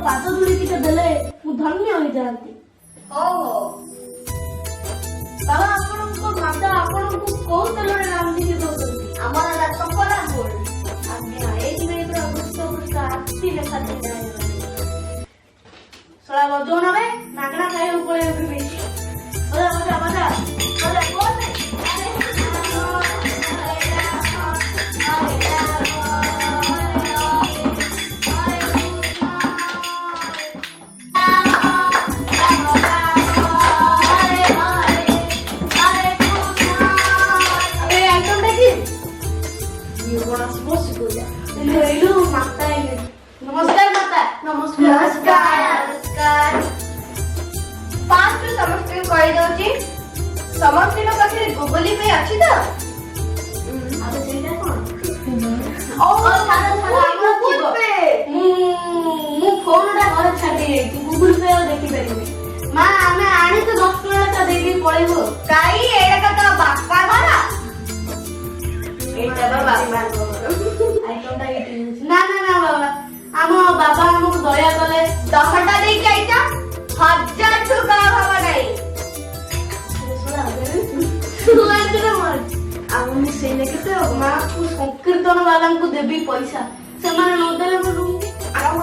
ପାଦ ଧୂଳି ଟିକେ ଦେଲେ ମୁଁ ଧନ୍ୟ ହୋଇଯାଆନ୍ତି। ଓହୋ ବାବା ଆପଣଙ୍କ ମାତା ଆପଣଙ୍କୁ କୋଉ ତେଲରେ ରାନ୍ଧିକି ଦଉଛନ୍ତି? ଆମର ଟପରା ଫୁଲ। ଆଜ୍ଞା ଏଇଥିପାଇଁ ପୁରା ହୃଷ୍ଟ ହୃଷ୍ଟ ଆଖି ଲେଖା ଶଳା ବଜଉ ନବେ ମାଗଣା ଖାଇବାକୁ ପଳେଇବ ବେଶୀ। ମଜା ମଜା ମଜା ମଜା କୋଉଠି? ନମସ୍କାର ମାତା। ନମସ୍କାର। ଫାଷ୍ଟ ସମସ୍ତଙ୍କୁ କହିଦଉଛି ସମସ୍ତଙ୍କ ପାଖରେ ଗୁଗୁଲି ପେ ଅଛି ତ? ଆଉ ସେଇଟା କଣ? ମୁଁ ଫୋନଟା ଘରେ ଛାଡି ଯାଇଛି ଗୁଗୁଲ ପେ ଆଉ ଦେଖିପାରିବି। ମା ଆମେ ଆଣିଛୁ 10 ଟଙ୍କା ଦେଇକି ପଳେଇବୁ। କାଇ ଏଇଟା ତ ବାପା ଘର। ଏଇଟା ତ ବାପାଙ୍କ ଘର। ନା ନା ନା ବାବା ଆମ ବାବା ଆମକୁ ଦୟା କଲେ 10ଟା ଦେଇକି ଆଇଛ 1000 ଟଙ୍କା ହବ ନାହିଁ। ଆଉ ମୁଁ ସେଇଟା କେତେ ମା ସଂକୀର୍ତ୍ତନ ବାଲାଙ୍କୁ ଦେବି ପଇସା ସେମାନେ ନଦେଲେ ମୁଁ ଆଉ